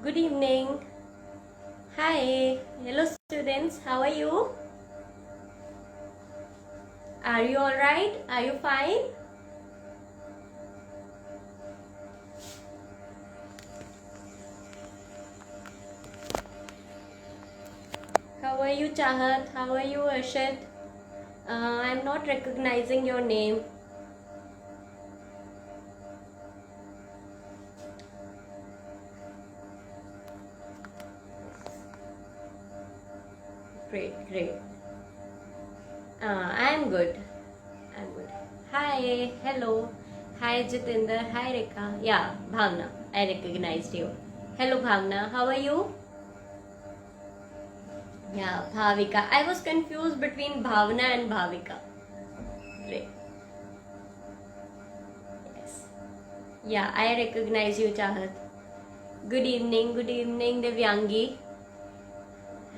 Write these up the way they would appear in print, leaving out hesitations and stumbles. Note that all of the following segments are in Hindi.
Good evening. Hi. Hello students. How are you? Are you all right? Are you fine? How are you, Chahat? How are you, Arshad? I'm not recognizing your name. Great. I'm good. I'm good. Hi. Hello. Hi, Jitinder. Hi, Rekha. Yeah, Bhavna. I recognized you. Hello, Bhavna. How are you? Yeah, Bhavika. I was confused between Bhavna and Bhavika. Great. Yes. Yeah, I recognize you, Chahat. Good evening, Divyangi.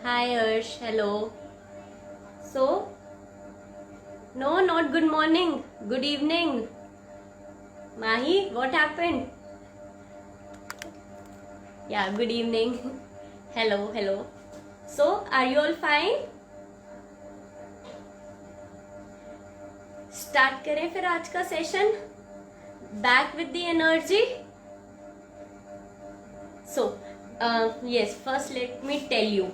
Hi, Arsh. Hello. So, no, not good morning. Good evening. Mahi, what happened? Yeah, good evening. Hello. So, are you all fine? Start करें फिर आज का session. Back with the energy. So, yes, first let me tell you.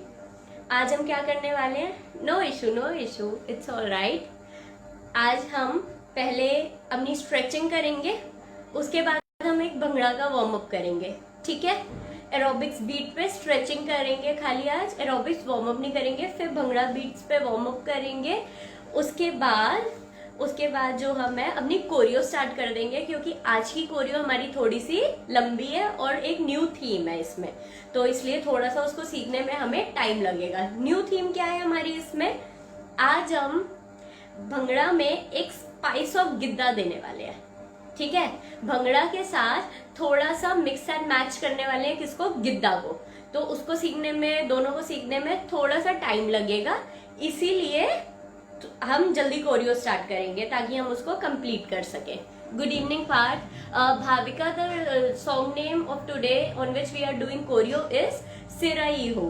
आज हम क्या करने वाले हैं? No issue. It's all right. आज हम पहले अपनी स्ट्रेचिंग करेंगे, उसके बाद हम एक भंगड़ा का वार्म अप करेंगे. ठीक है? एरोबिक्स बीट पे स्ट्रेचिंग करेंगे खाली आज, एरोबिक्स वार्म अप नहीं करेंगे. फिर भंगड़ा बीट्स पे वार्म अप करेंगे. उसके बाद जो हम है अपनी कोरियो स्टार्ट कर देंगे, क्योंकि आज की कोरियो हमारी थोड़ी सी लंबी है और एक न्यू थीम है इसमें, तो इसलिए थोड़ा सा उसको सीखने में हमें टाइम लगेगा. न्यू थीम क्या है हमारी इसमें? आज हम भंगड़ा में एक स्पाइस ऑफ गिद्दा देने वाले हैं. ठीक है? भंगड़ा के साथ थोड़ा सा मिक्स एंड मैच करने वाले हैं. किसको? गिद्दा को. तो उसको सीखने में, दोनों को सीखने में थोड़ा सा टाइम लगेगा, इसीलिए हम जल्दी कोरियो स्टार्ट करेंगे ताकि हम उसको कंप्लीट कर सके. Good evening Parth. Bhavika, the song name of today on which we are doing choreo is सिराई हो.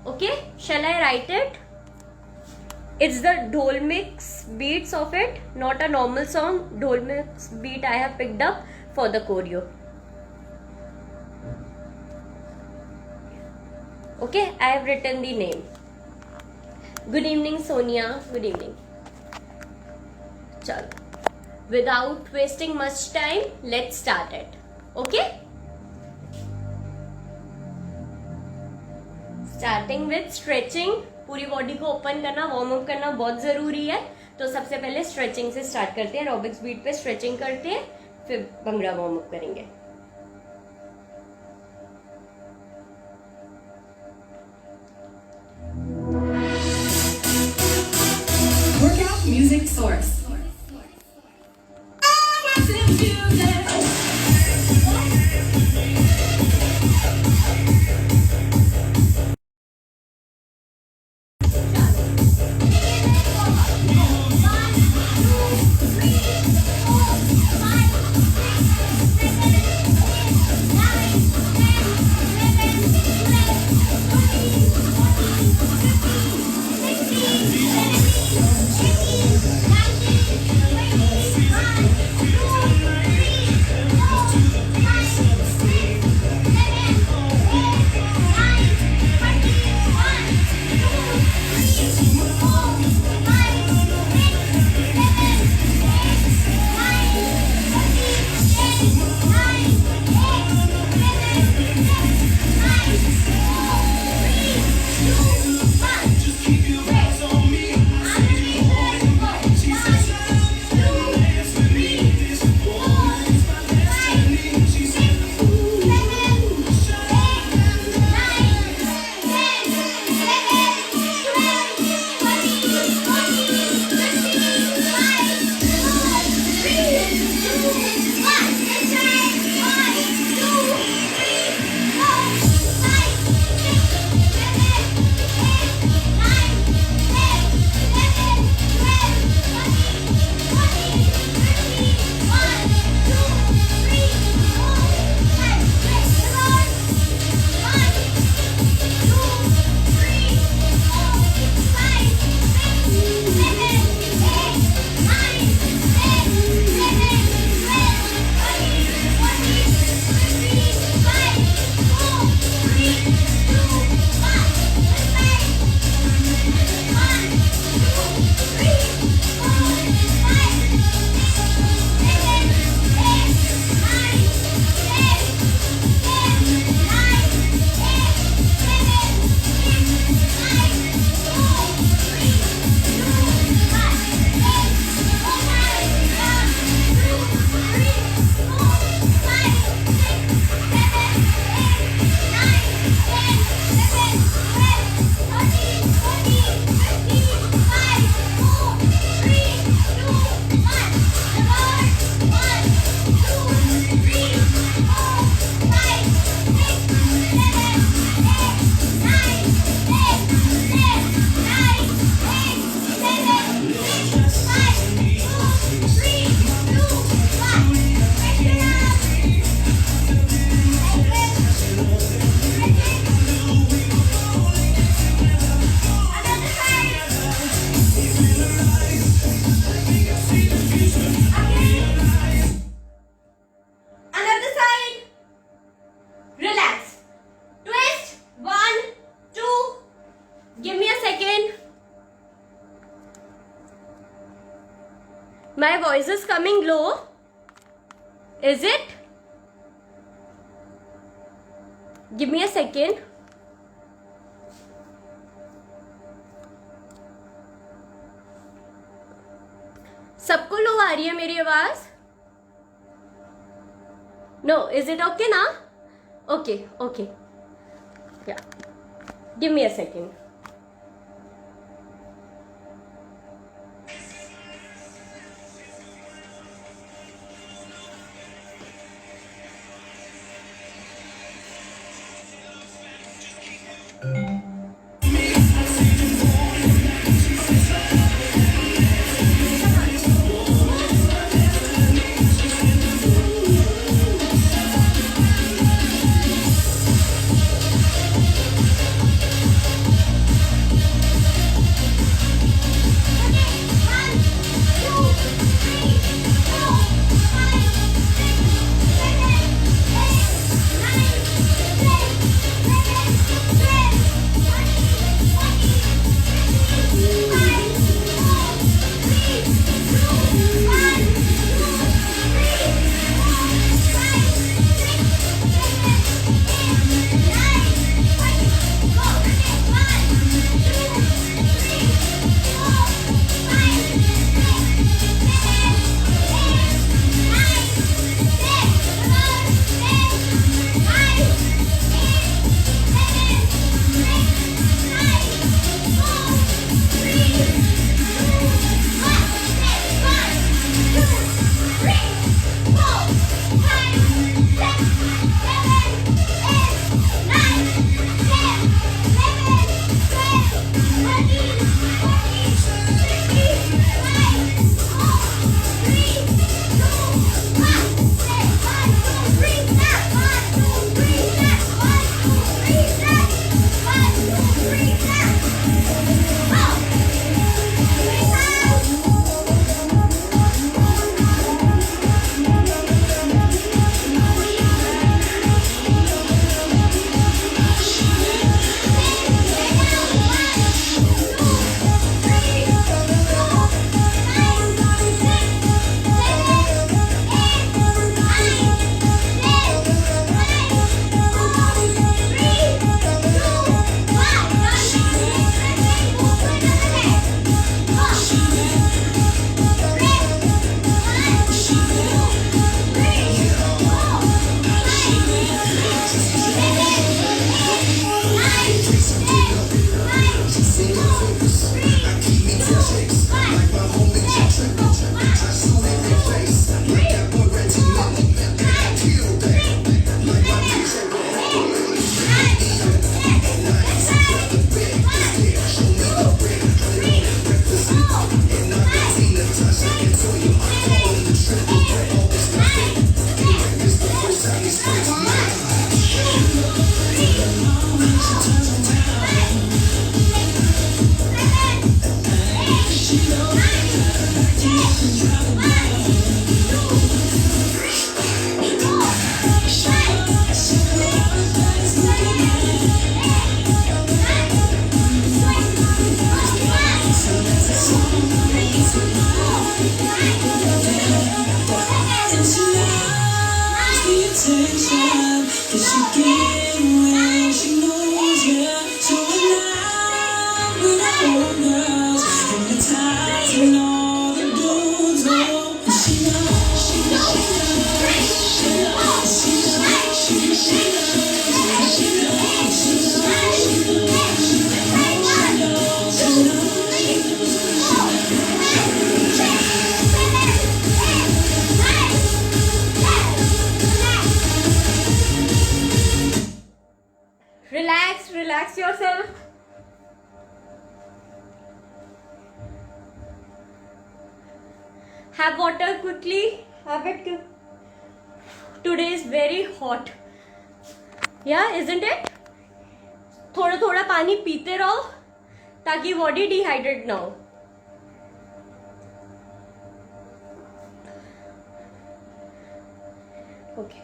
Okay, shall I write it? It's the dhol mix beats of it, not a normal song. Dhol mix beat I have picked up for the choreo. Okay, I have written the name. Good evening, Sonia. Good evening. Chalo. Without wasting much time, let's start it. Okay? Starting with stretching. पूरी बॉडी को ओपन करना, वार्म अप करना बहुत जरूरी है. तो सबसे पहले स्ट्रेचिंग से स्टार्ट करते हैं. एरोबिक्स बीट पे स्ट्रेचिंग करते हैं, फिर भंगड़ा वार्म अप करेंगे. Workout music source. My voice is coming low. Is it? Give me a second. सबको लो आ रही है मेरी आवाज? No, is it okay ना? Okay, okay. Yeah. Give me a second. Relax yourself. Have water quickly. Have it. Today is very hot. Yeah, isn't it? थोड़ा थोड़ा पानी पीते रहो ताकि बॉडी डिहाइड्रेट ना हो. Okay.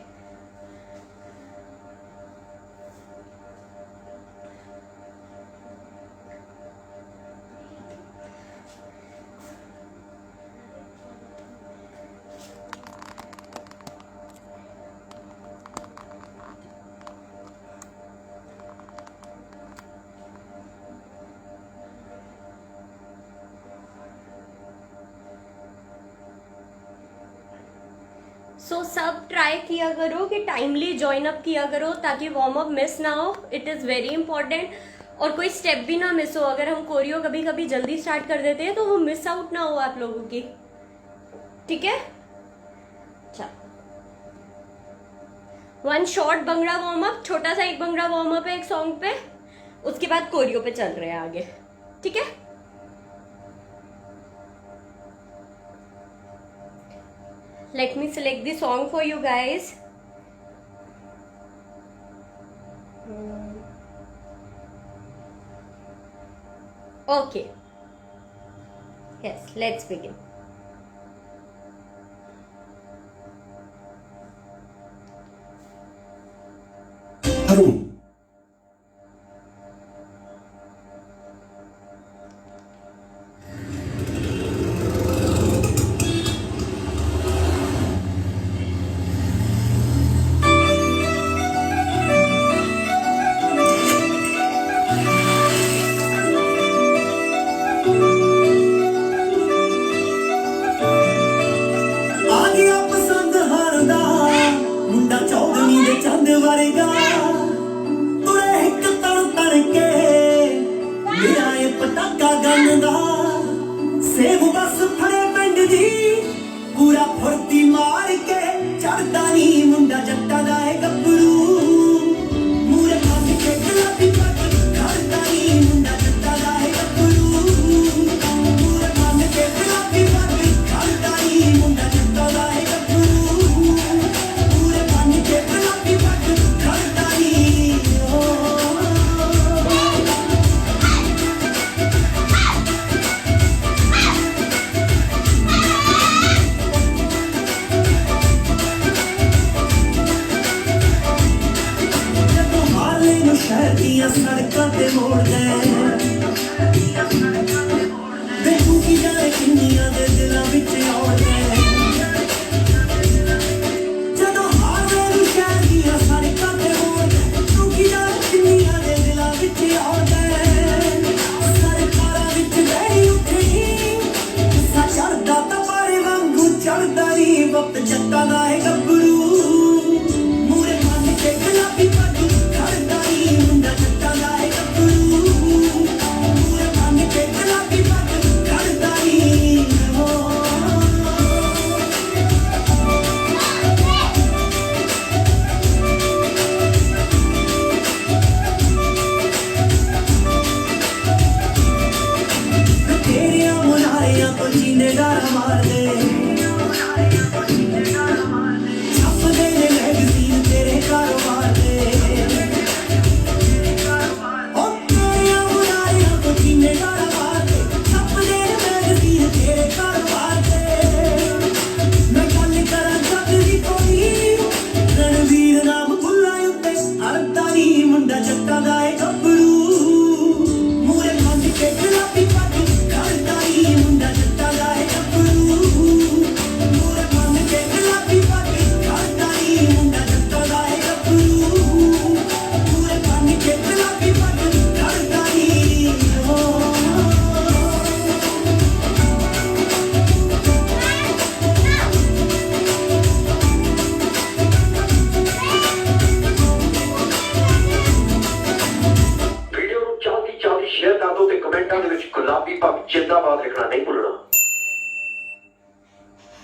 सो सब ट्राई किया करो कि टाइमली ज्वाइन अप किया करो ताकि वार्म अप मिस ना हो, इट इज़ वेरी इंपॉर्टेंट। और कोई स्टेप भी ना मिस हो, अगर हम कोरियो कभी कभी जल्दी स्टार्ट कर देते हैं तो वो मिस आउट ना हो आप लोगों की, ठीक है। अच्छा, 1 शॉर्ट भंगड़ा वार्म अप, छोटा सा एक भंगड़ा वार्म अप है एक सॉन्ग पे, उसके बाद कोरियो पे चल रहे हैं आगे, ठीक है। Let me select the song for you guys. Okay. Yes, let's begin. Harun.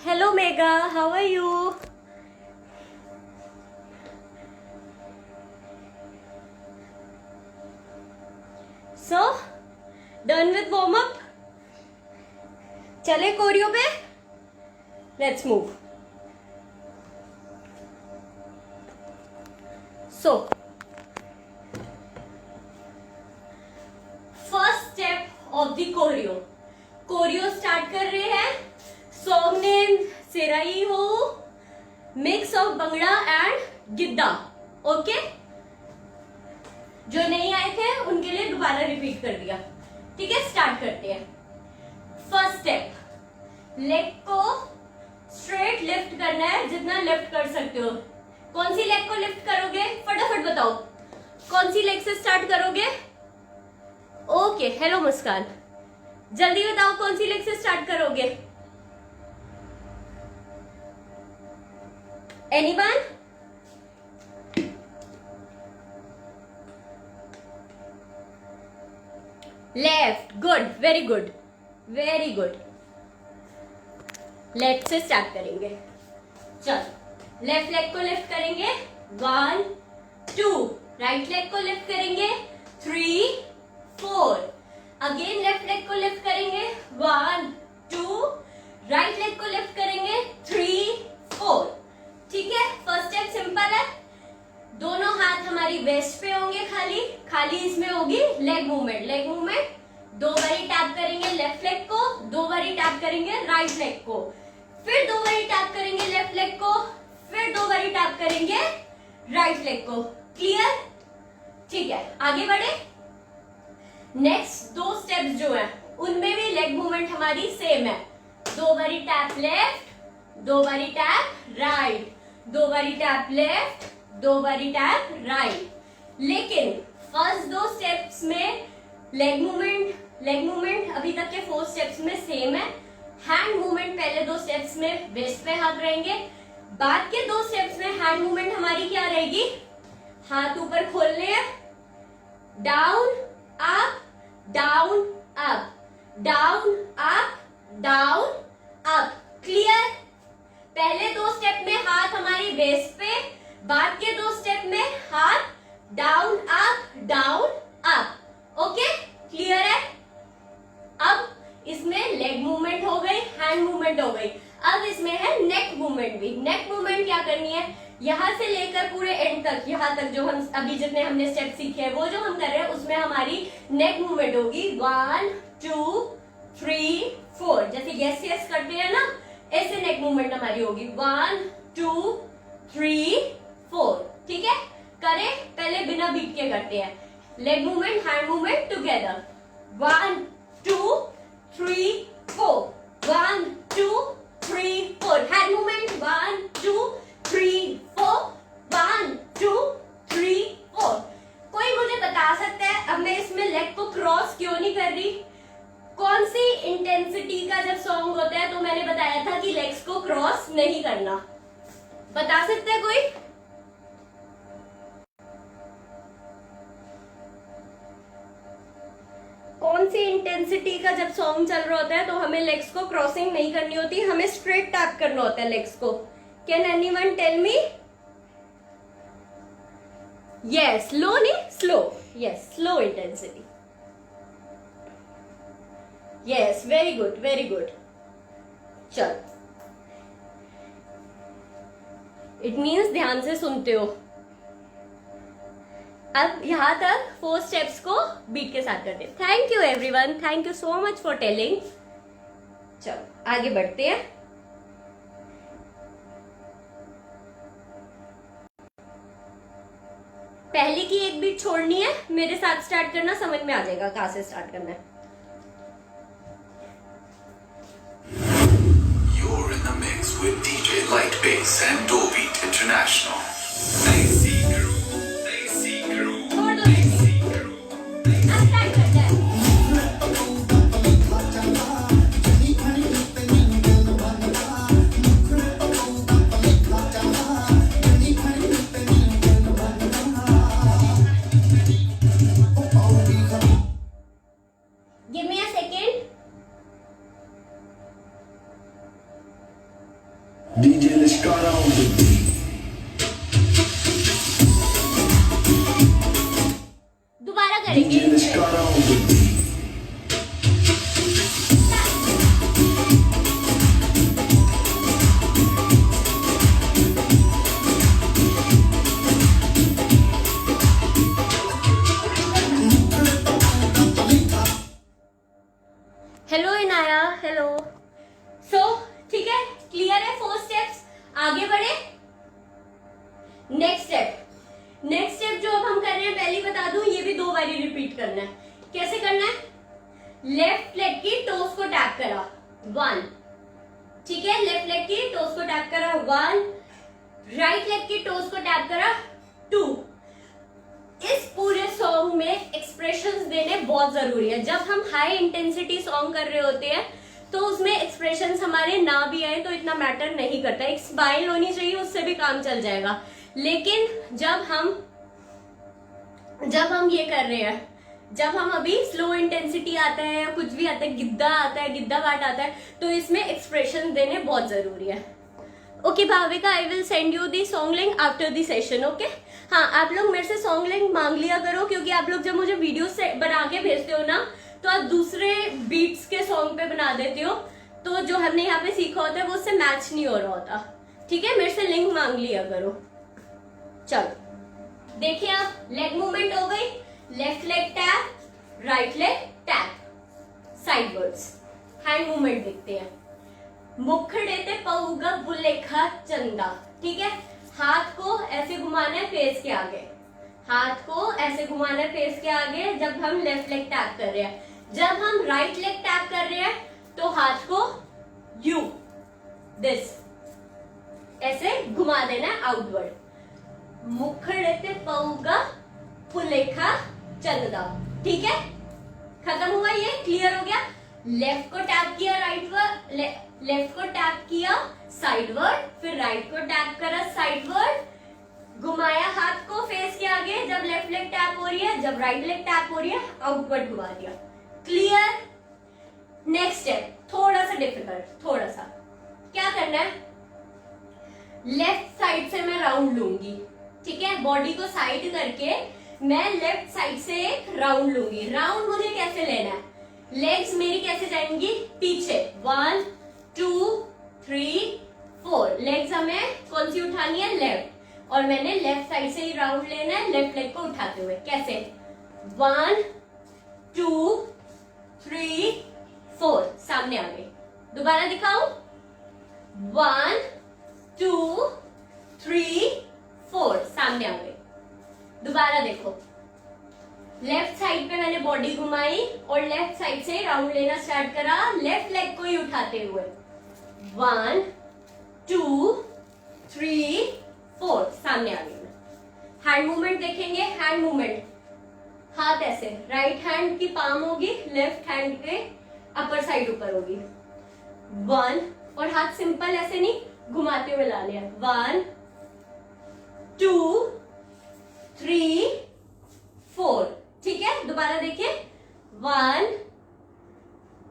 Hello Mega, how are you? So, done with warm up? चले कोरियो पे? Let's move. So, first step of the choreo. Chorio start कर रहे हैं. सॉन्ग नेम सेराई हो, mix of Bhangra and Giddha. Okay, जो नहीं आए थे उनके लिए दोबारा रिपीट कर दिया. ठीक है, स्टार्ट करते हैं. फर्स्ट स्टेप, लेग को स्ट्रेट लिफ्ट करना है, जितना लिफ्ट कर सकते हो. कौन सी लेग को लिफ्ट करोगे? फटाफट बताओ, कौन सी लेग से स्टार्ट करोगे? ओके, हेलो मुस्कान, जल्दी बताओ कौन सी लेग से स्टार्ट करोगे? Anyone? Left, good, very good, very good. Left से स्टार्ट करेंगे। चलो, लेफ्ट लेग को लिफ्ट करेंगे 1 2, राइट लेग को लिफ्ट करेंगे 3 4, अगेन लेफ्ट लेग को लिफ्ट करेंगे 1 2, राइट लेग को लिफ्ट करेंगे 3 4। ठीक है, फर्स्ट स्टेप सिंपल है। दोनों हाथ हमारी वेस्ट पे होंगे, खाली खाली इसमें होगी लेग मूवमेंट। लेग मूवमेंट 2 बारी टैप करेंगे लेफ्ट लेग को, 2 बारी टैप करेंगे राइट लेग को, फिर 2 बारी टैप करेंगे लेफ्ट लेग को, फिर 2 बारी टैप करेंगे राइट लेग को। क्लियर? ठीक है, आगे बढ़े। नेक्स्ट 2 स्टेप्स जो है उनमें भी लेग मूवमेंट हमारी सेम है। 2 बारी टैप लेफ्ट, 2 बारी टैप राइट, 2 बारी टैप लेफ्ट, 2 बारी टैप राइट। लेकिन फर्स्ट 2 स्टेप्स में लेग मूवमेंट अभी तक के 4 स्टेप्स में सेम है। हैंड मूवमेंट पहले 2 स्टेप्स में वेस्ट पे हाथ रहेंगे, बाद के 2 स्टेप्स में हैंड मूवमेंट हमारी क्या रहेगी? हाथ ऊपर खोलने हैं, down up down up, down up down up. Clear? पहले 2 स्टेप में हाथ हमारी वेस्ट पे, बाद के 2 स्टेप में हाथ डाउन अप। ओके, क्लियर है? अब इसमें लेग मूवमेंट हो गई, हैंड मूवमेंट हो गई। अब इसमें है नेक मूवमेंट भी। नेक मूवमेंट क्या करनी है? यहां से लेकर पूरे एंड तक, यहां तक जो हम अभी जितने हमने स्टेप सीखे हैं वो जो हम कर रहे हैं उसमें हमारी नेक मूवमेंट होगी 1 2 3 4। जैसे यस यस करते हैं ना, ऐसे नेक मूवमेंट हमारी होगी 1 2 3 4। ठीक है, करें? पहले बिना बीट के करते हैं। Leg movement hand movement together 1 2 3 4, 1 2 3 4। Hand movement 1 2 3 4, 1 2 3 4। कोई मुझे बता सकता है अब मैं इसमें लेग को क्रॉस क्यों नहीं कर रही? कौन सी इंटेंसिटी का जब सॉन्ग होता है तो मैंने बताया था कि लेग्स को क्रॉस नहीं करना। बता सकता है कोई? कौन सी इंटेंसिटी का जब सॉन्ग चल रहा होता है तो हमें लेग्स को क्रॉसिंग नहीं करनी होती, हमें स्ट्रेट टैप करना होता है लेग्स को? Can anyone tell me? Yes, low नहीं slow, yes slow intensity. Yes, very good, very good. चल, इट मीन्स ध्यान से सुनते हो। अब यहां तक 4 स्टेप्स को बीट के साथ करते हैं। Thank you everyone, thank you so much for telling. चलो आगे बढ़ते हैं। पहले की एक बीट छोड़नी है, मेरे साथ स्टार्ट करना, समझ में आ जाएगा कहां से स्टार्ट करना है। You're in the mix with DJ Light Bass and Dobeat International. Lazy Groove, Lazy Groove, छोड़ दो, Lazy Groove. अब स्टार्ट करते हैं। Give me a second. DJ Lishkara on the beat. दोबारा करेंगे। DJ Lishkara on the beat. Hello Inaya, hello. So ठीक है, क्लियर है 4 स्टेप्स। आगे बढ़े। नेक्स्ट स्टेप जो अब हम कर रहे हैं, पहले बता दूं, ये भी 2 बारी रिपीट करना है। कैसे करना है? लेफ्ट लेग की टोस को टैप करा 1, ठीक है, लेफ्ट लेग की टोस को टैप करा 1, राइट लेग की टोस को टैप करा 2। इस पूरे सॉन्ग में एक्सप्रेशंस देने बहुत जरूरी है। जब हम हाई इंटेंसिटी सॉन्ग कर रहे होते हैं तो उसमें एक्सप्रेशंस हमारे ना भी आए तो इतना मैटर नहीं करता, एक स्माइल होनी चाहिए, उससे भी काम चल जाएगा। लेकिन जब हम ये कर रहे हैं, जब हम अभी स्लो इंटेंसिटी आता है या कुछ भी आता है, गिद्दा आता है, गिद्दा पार्ट आता है, तो इसमें एक्सप्रेशन देने बहुत जरूरी है। Okay Bhavika, I will send you the song link after the session. Okay हाँ, आप लोग मेरे से सॉन्ग लिंक मांग लिया करो, क्योंकि आप लोग जब मुझे वीडियो से बना के भेजते हो ना, तो आप दूसरे बीट्स के सॉन्ग पे बना देते हो, तो जो हमने यहाँ पे सीखा होता है वो उससे मैच नहीं हो रहा होता। ठीक है, मेरे से लिंक मांग लिया करो। चलो देखिए, आप लेग मूवमेंट हो गई, left leg tap, right leg tap, sideways. Hand movement देखते हैं। मुखड़े ते पऊगा बुलेखा चंदा। ठीक है, हाथ को ऐसे घुमाना है फेस के आगे, हाथ को ऐसे घुमाना है फेस के आगे जब हम लेफ्ट लेग टैप कर रहे हैं। जब हम राइट लेग टैप कर रहे हैं तो हाथ को यू दिस ऐसे घुमा देना है आउटवर्ड। मुखड़े ते पऊगा बुलेखा चंदा। ठीक है, खत्म हुआ, ये क्लियर हो गया। लेफ्ट को टैप किया, लेफ्ट को टैप किया साइडवर्ड, फिर राइट को टैप करा साइडवर्ड, घुमाया हाथ को फेस के आगे जब लेफ्ट लेग टैप हो रही है, जब राइट लेग टैप हो रही है आउटवर्ड घुमा दिया। क्लियर। नेक्स्ट स्टेप थोड़ा सा डिफिकल्ट, थोड़ा सा। क्या करना है, लेफ्ट साइड से मैं राउंड लूंगी। ठीक है, बॉडी को साइड करके मैं लेफ्ट साइड से एक राउंड लूंगी। राउंड मुझे कैसे लेना है, लेग्स मेरी कैसे जाएंगी पीछे, 1 2 3 4। लेग्स हमें कौन सी उठानी है, लेफ्ट, और मैंने लेफ्ट साइड से ही राउंड लेना है लेफ्ट लेग को उठाते हुए। कैसे, 1 2 3 4, सामने आ गई। दोबारा दिखाऊं, 1 2 3 4, सामने आ गई। दोबारा देखो, लेफ्ट साइड पे मैंने बॉडी घुमाई और लेफ्ट साइड से राउंड लेना स्टार्ट करा, लेफ्ट लेग को ही उठाते हुए। 1 2 3 4, सामने आ गई। हैंड मूवमेंट देखेंगे, हैंड मूवमेंट, हाथ ऐसे, राइट हैंड की पाम होगी, लेफ्ट हैंड के अपर साइड ऊपर होगी। 1, और हाथ सिंपल ऐसे नहीं, घुमाते हुए ला लिया। 1 2 3 4। ठीक है, दोबारा देखिए, 1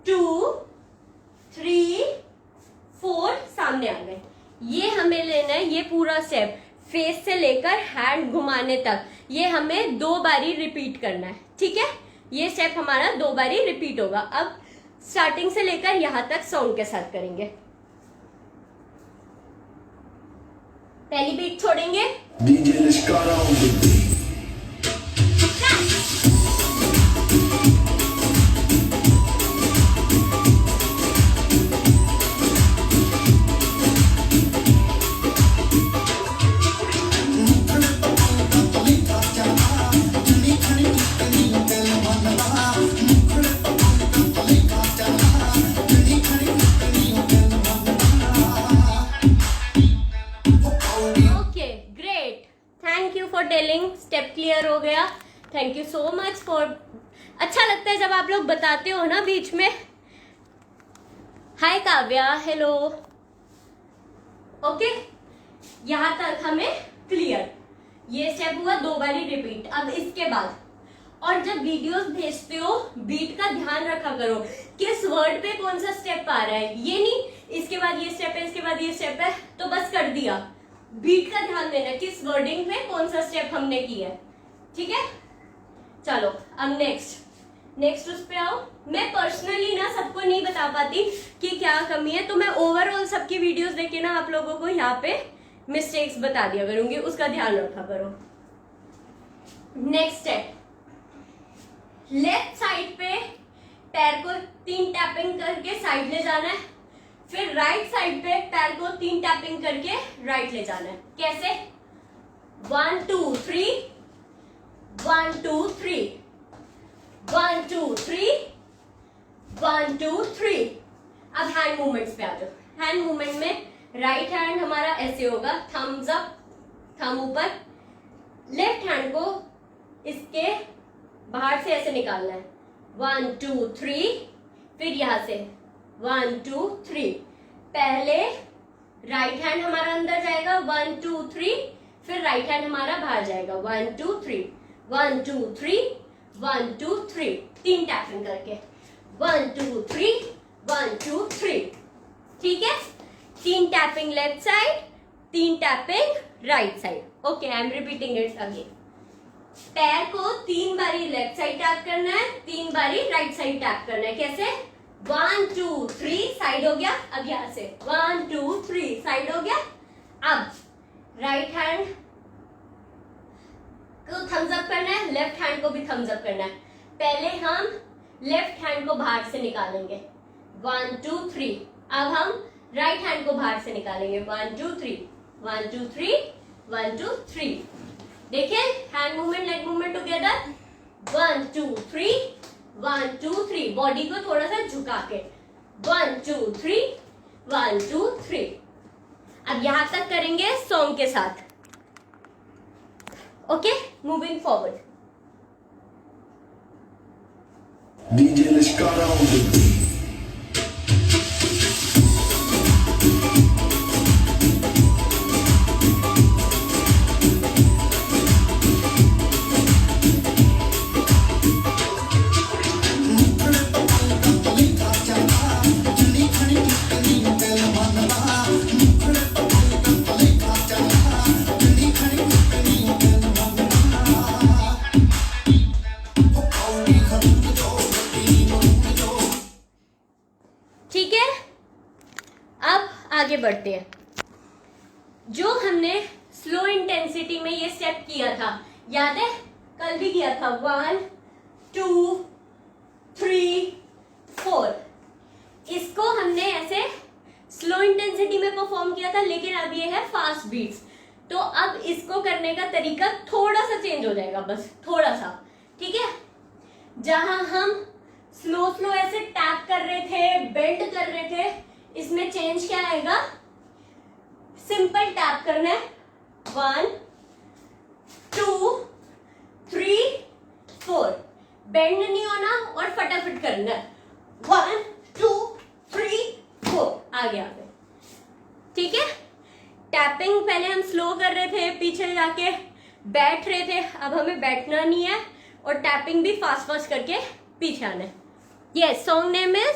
2 3 4, सामने आ गए। ये हमें लेना है, ये पूरा स्टेप फेस से लेकर हैंड घुमाने तक, ये हमें 2 बारी रिपीट करना है। ठीक है, ये स्टेप हमारा 2 बारी रिपीट होगा। अब स्टार्टिंग से लेकर यहां तक सॉन्ग के साथ करेंगे। पहली बीट छोड़ेंगे, DJ Lishkara on the beat. Step clear हो गया। Thank you so much for, अच्छा लगता है जब आप लोग बताते हो ना बीच में। हाय काव्या, हेलो। ओके, यहां तक हमें क्लियर। ये स्टेप हुआ 2 बारी रिपीट। अब इसके बाद, और जब वीडियोस भेजते हो बीट का ध्यान रखा करो, किस वर्ड पे कौन सा स्टेप आ रहा है। ये नहीं इसके बाद ये स्टेप है, इसके बाद ये स्टेप है तो बस कर दिया। बीट का ध्यान देना, किस वर्डिंग में कौन सा स्टेप हमने किया है। ठीक है, चलो अब नेक्स्ट उस पे आओ। मैं पर्सनली ना सबको नहीं बता पाती कि क्या कमी है, तो मैं ओवरऑल सबकी वीडियोस देखे ना आप लोगों को यहाँ पे मिस्टेक्स बता दिया करूंगी, उसका ध्यान रखा करो। नेक्स्ट स्टेप, लेफ्ट साइड पे पैर को 3 टैपिंग करके साइड ले जाना है, फिर राइट साइड पे पैर को 3 टैपिंग करके राइट ले जाना है। कैसे, 1 2 3 1 2 3 1 2 3 1 2 3। अब हैंड मूवमेंट्स पे आ जाओ। हैंड मूवमेंट में राइट हैंड हमारा ऐसे होगा, थम्स अप, थंब ऊपर। लेफ्ट हैंड को इसके बाहर से ऐसे निकालना है, 1 2 3, फिर यहां से 1 2 3। पहले राइट हैंड हमारा अंदर जाएगा 1 2 3, फिर राइट हैंड हमारा बाहर जाएगा 1 2 3 1 2 3 1 2 3। 3 टैपिंग करके 1 2 3 1 2 3। ठीक है, 3 tapping left side, 3 tapping right side. Okay, I am repeating it again. पैर को 3 बारी लेफ्ट साइड टैप करना है, 3 बारी राइट साइड टैप करना है। कैसे? 1 2 3 साइड हो गया। अब यहां से 1 2 3 साइड हो गया। अब राइट हैंड को थम्स अप करना है, लेफ्ट हैंड को भी थम्स अप करना है। पहले हम लेफ्ट हैंड को बाहर से निकालेंगे 1 2 3। अब हम राइट हैंड को बाहर से निकालेंगे 1 2 3 1 2 3 1 2 3। देखिए, hand movement, leg movement together 1 2 3 1 2 3। Body को थोड़ा सा झुका के 1 2 3 1 2 3। अब यहां तक करेंगे सॉन्ग के साथ। Okay, moving forward. DJ Lishkara on the beat. ठीक है, अब आगे बढ़ते हैं। जो हमने स्लो इंटेंसिटी में ये स्टेप किया था, याद है? कल भी किया था 1 2 3 4। इसको हमने ऐसे स्लो इंटेंसिटी में परफॉर्म किया था, लेकिन अब ये है फास्ट बीट्स। तो अब इसको करने का तरीका थोड़ा सा चेंज हो जाएगा, बस थोड़ा सा। ठीक है, जहां हम स्लो स्लो ऐसे टैप कर रहे थे, बेंड कर रहे थे, इसमें चेंज क्या आएगा? सिंपल टैप करना है 1 2 3 4। बेंड नहीं होना और फटाफट करना है 1 2 3 4। आगे आगे। ठीक है, टैपिंग पहले हम स्लो कर रहे थे, पीछे जाके बैठ रहे थे, अब हमें बैठना नहीं है और टैपिंग भी फास्ट फास्ट करके पीछे आना है। यस, सॉन्ग नेम इज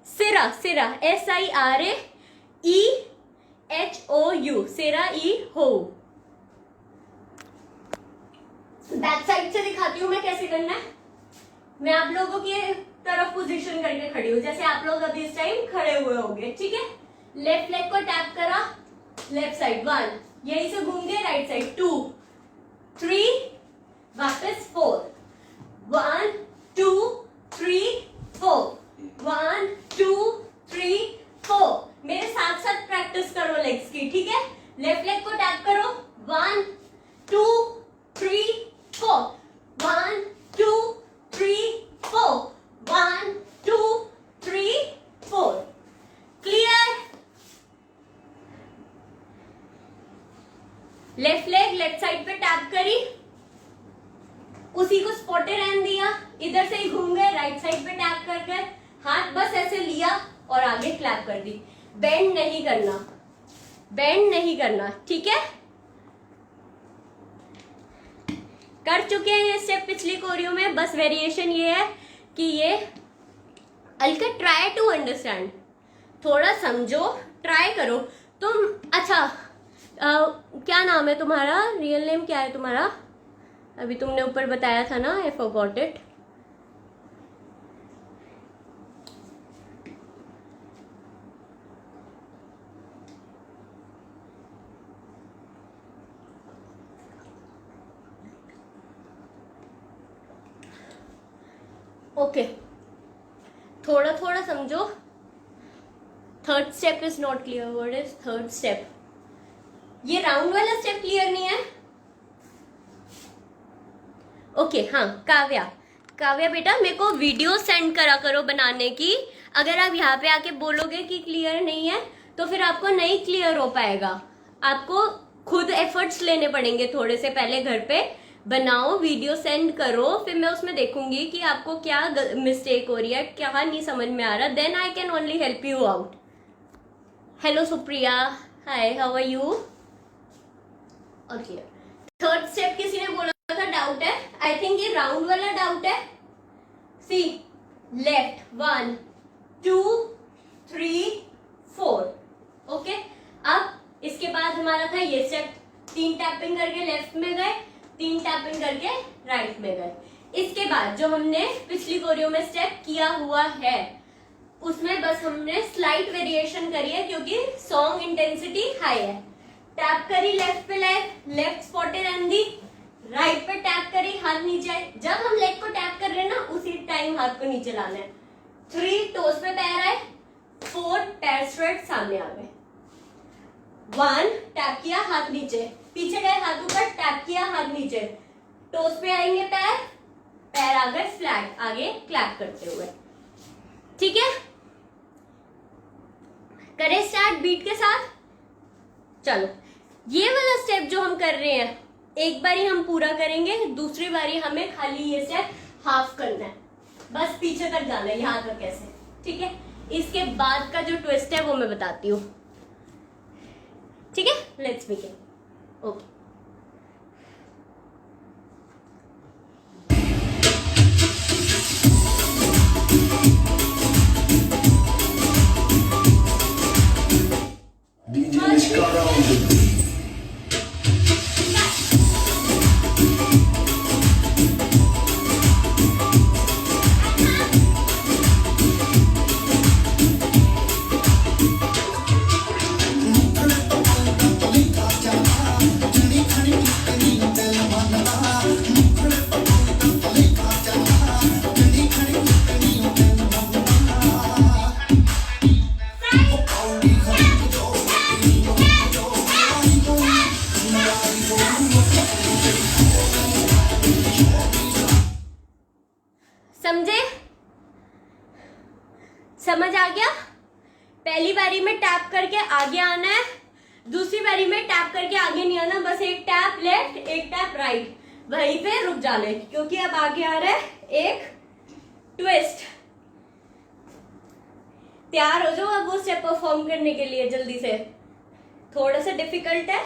सिरा। सिरा SIRAEHOU, सिरा ई हो। बैक साइड से दिखाती हूँ मैं कैसे करना है। मैं आप लोगों की तरफ पोजीशन करके खड़ी हूँ, जैसे आप लोग अभी इस टाइम खड़े हुए होंगे। ठीक है, लेफ्ट लेग को टैप करा, लेफ्ट साइड 1, यही से घूम गए राइट साइड 2 3, वापस 4 1 2 3 4 1 2 3 4। मेरे साथ साथ प्रैक्टिस करो लेग्स की। ठीक है, लेफ्ट लेग को टैप करो 1 2 3 4 1 2 3 4 1 2 3 4। Clear? Left leg left side पे टैप करी, उसी को स्पॉटे रहने दिया, इधर से ही घूम गए, राइट साइड पे टैप कर गए, हाथ बस ऐसे लिया और आगे क्लैप कर दी। बेंड नहीं करना, बेंड नहीं करना। ठीक है, कर चुके हैं ये स्टेप पिछली कोरियो में। बस वेरिएशन ये है कि ये अलका ट्राई टू अंडरस्टैंड, थोड़ा समझो, ट्राई करो तुम। अच्छा, क्या नाम है तुम्हारा? रियल नेम क्या है तुम्हारा? अभी तुमने ऊपर बताया था ना, आई फॉरगॉट इट। ओके, थोड़ा थोड़ा समझो। Third step is not clear. What is third step? ये राउंड वाला स्टेप क्लियर नहीं है। ओके, हाँ, काव्या, काव्या बेटा मेरे को वीडियो सेंड करा करो बनाने की। अगर आप यहाँ पे आके बोलोगे कि क्लियर नहीं है तो फिर आपको नहीं क्लियर हो पाएगा। आपको खुद एफर्ट्स लेने पड़ेंगे थोड़े से, पहले घर पे बनाओ, वीडियो सेंड करो, फिर मैं उसमें देखूंगी कि आपको क्या मिस्टेक हो रही है, क्या नहीं समझ में आ रहा, then I can only help you out. Hello Supriya, hi, how are you? Okay, third step किसी ने बोला था डाउट है, आई थिंक ये राउंड वाला डाउट है। See left 1 2 3 4। ओके, अब इसके बाद हमारा था ये स्टेप, 3 टैपिंग करके लेफ्ट में गए, 3 टैपिंग करके राइट में गए। इसके बाद जो हमने पिछली कोरियो में स्टेप किया हुआ है उसमें बस हमने स्लाइट वेरिएशन करी है क्योंकि सॉन्ग इंटेंसिटी हाई है। टैप करी लेफ्ट पे left spotted and the, right पे टैप करी, हाथ नीचे। जब हम लेग को टैप कर रहे हैं ना उसी टाइम हाथ को नीचे लाना है। 3 टोस पे पैर आए, 4 पैर स्ट्रेट सामने आ गए। 1 टैप किया, हाथ नीचे, पीछे गए, हाथ ऊपर, टैप किया, हाथ नीचे, टोस पे आएंगे पैर, पैर आ गए फ्लैट, आगे क्लैप करते हुए। ठीक है, करें स्टार्ट बीट के साथ। चलो, ये वाला स्टेप जो हम कर रहे हैं एक बारी हम पूरा करेंगे, दूसरी बारी हमें खाली ये स्टेप हाफ करना है, बस पीछे तक जाना है, यहां तक कैसे। ठीक है, इसके बाद का जो ट्विस्ट है वो मैं बताती हूँ। ठीक है, let's begin. Okay, DJ Liscada on the beat. समझे? समझ आ गया? पहली बारी में टैप करके आगे आना है, दूसरी बारी में टैप करके आगे नहीं आना, बस एक टैप लेफ्ट, एक टैप राइट, वहीं पे रुक जाना है क्योंकि अब आगे आ रहा है एक ट्विस्ट। तैयार हो जाओ अब वो स्टेप परफॉर्म करने के लिए जल्दी से। थोड़ा सा डिफिकल्ट है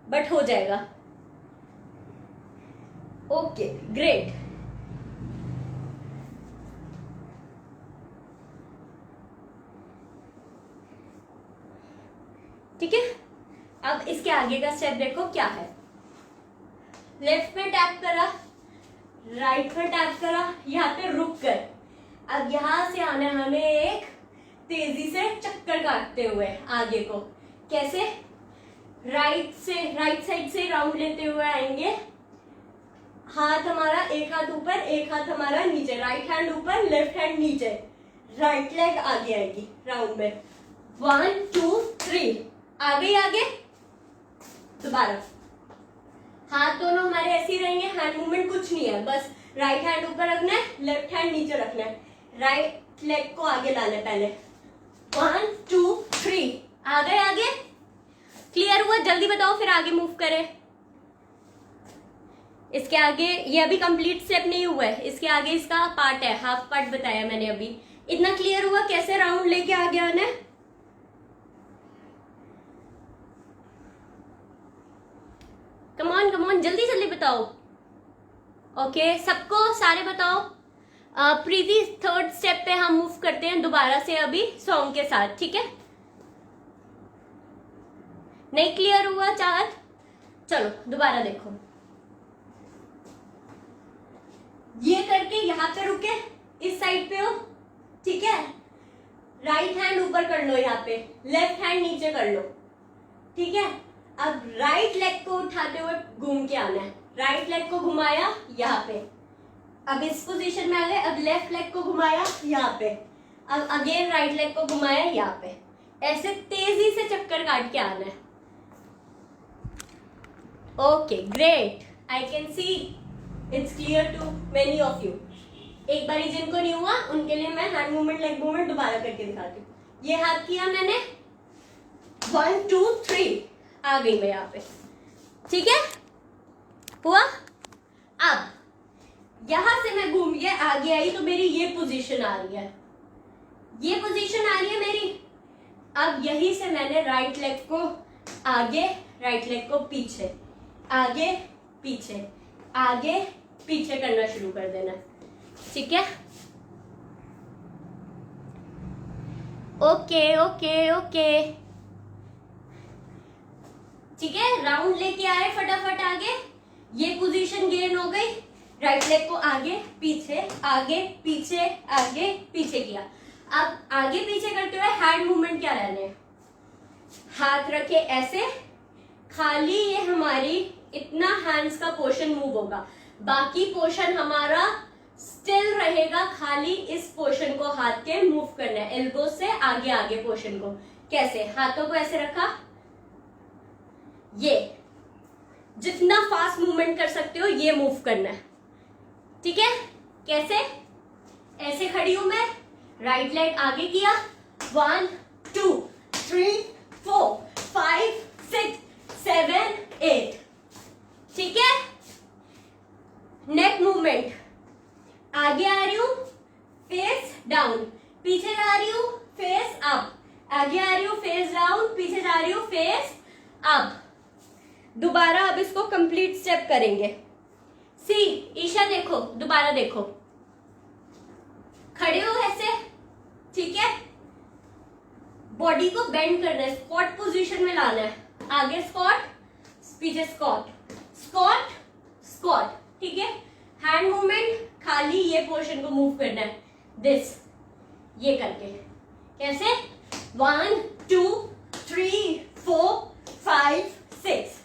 बट हो जाएगा। Okay, great. ठीक है, अब इसके आगे का स्टेप देखो क्या है। लेफ्ट में टैप करा, राइट में टैप करा, यहाँ पे रुक कर अब यहां से आना है हमें एक तेजी से चक्कर काटते हुए आगे को। कैसे? राइट साइड से राउंड लेते हुए आएंगे, हाथ हमारा एक हाथ ऊपर, एक हाथ हमारा नीचे, राइट हैंड ऊपर, लेफ्ट हैंड नीचे, राइट लेग आगे आएगी राउंड में। 1 2 3, आगे, दोबारा हाथ दोनों हमारे ऐसे ही रहेंगे, हैंड मूवमेंट कुछ नहीं है, बस राइट हैंड ऊपर रखना है, लेफ्ट हैंड नीचे रखना है, राइट लेग को आगे लाना है पहले। 1 2 3, आगे। क्लियर हुआ? जल्दी बताओ फिर आगे मूव करें। इसके आगे ये अभी कंप्लीट स्टेप नहीं हुआ है, इसके आगे इसका पार्ट है, हाफ पार्ट बताया मैंने अभी। इतना क्लियर हुआ कैसे राउंड लेके आगे आना है? कम ऑन जल्दी बताओ। ओके, सबको सारे बताओ। प्रीति, थर्ड स्टेप पे हम मूव करते हैं दोबारा से अभी सॉन्ग के साथ। ठीक है, नहीं क्लियर हुआ चाहत? चलो दोबारा देखो। ये करके यहाँ पे रुके, इस साइड पे हो। ठीक है, राइट हैंड ऊपर कर लो, यहाँ पे लेफ्ट हैंड नीचे कर लो। ठीक है, अब राइट लेग को उठाते हुए घूम के आना है, राइट लेग को घुमाया यहाँ पे, अब इस पोजीशन में आ गए। अब लेफ्ट लेग को घुमाया यहाँ पे, अब अगेन राइट लेग को घुमाया यहाँ पे। ऐसे तेजी से चक्कर काट के आना है। Okay, great, I can see it's clear to many of you. एक बारी जिनको नहीं हुआ उनके लिए मैं हैंड मूवमेंट, लेग मूवमेंट दोबारा करके दिखाती हूँ। ये हाथ किया मैंने, 1 2 3, आ गई मैं यहाँ पे। ठीक है, हुआ? अब यहां से मैं घूम के आगे आई तो मेरी ये पोजीशन आ रही है, ये पोजीशन आ रही है मेरी। अब यहीं से मैंने राइट लेग को आगे, राइट लेग को पीछे, आगे पीछे, आगे पीछे करना शुरू कर देना। ठीक है, ओके ओके ओके, ठीक है। राउंड लेके आए फटाफट आगे, ये पोजीशन गेन हो गई। राइट लेग को आगे पीछे, आगे पीछे, आगे पीछे किया। अब आगे पीछे करते हुए हैंड मूवमेंट क्या रहने, हाथ रखे ऐसे, खाली ये हमारी इतना हैंड्स का पोर्शन मूव होगा, बाकी पोर्शन हमारा स्टिल रहेगा। खाली इस पोर्शन को हाथ के मूव करना है, एल्बो से आगे आगे पोर्शन को। कैसे, हाथों को ऐसे रखा, ये जितना फास्ट मूवमेंट कर सकते हो ये मूव करना है। ठीक है, कैसे, ऐसे खड़ी हूं मैं, राइट लेग आगे किया, 1 2 3 4 5 6 7 8। ठीक है, नेक मूवमेंट, आगे आ रही हूं फेस डाउन, पीछे जा रही हूं फेस अप, आगे आ रही हूं फेस डाउन, पीछे जा रही हूं फेस अप। दोबारा अब इसको कंप्लीट स्टेप करेंगे। सी ईशा देखो, दोबारा देखो, खड़े हो ऐसे। ठीक है, बॉडी को बेंड करना है, स्क्वाट पोजीशन में लाना है, आगे स्क्वाट, पीछे स्क्वाट, स्क्वाट स्क्वाट। ठीक है, हैंड मूवमेंट, खाली ये पोर्शन को मूव करना है, दिस, ये करके। कैसे, 1 2 3 4 5 6।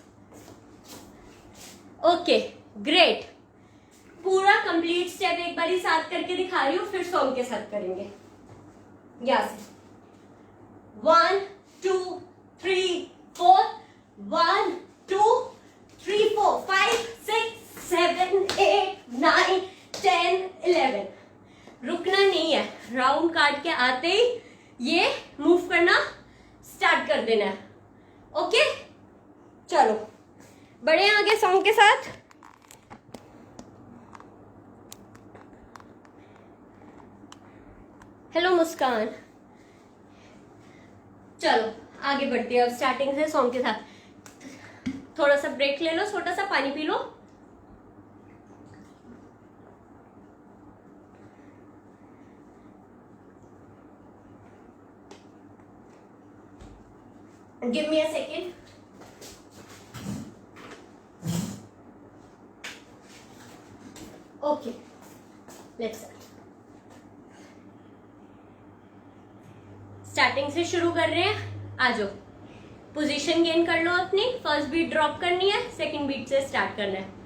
ओके ग्रेट, पूरा कंप्लीट स्टेप एक बार साथ करके दिखा रही हूं, फिर सॉन्ग के साथ करेंगे। यहां से 1 2 3 4 1 2 3 4 5 6 7 8 9 10 11। रुकना नहीं है, राउंड काट के आते ही ये मूव करना स्टार्ट कर देना है। ओके, चलो बढ़े आगे सॉन्ग के साथ। हेलो मुस्कान, चलो आगे बढ़ते हैं अब स्टार्टिंग से सॉन्ग के साथ। थोड़ा सा ब्रेक ले लो, छोटा सा पानी P low. Give me a second. Okay, let's starting से शुरू कर रहे हैं। आ जाओ, पोजीशन गेन कर लो अपनी, फर्स्ट बीट ड्रॉप करनी है, सेकंड बीट से स्टार्ट करना है।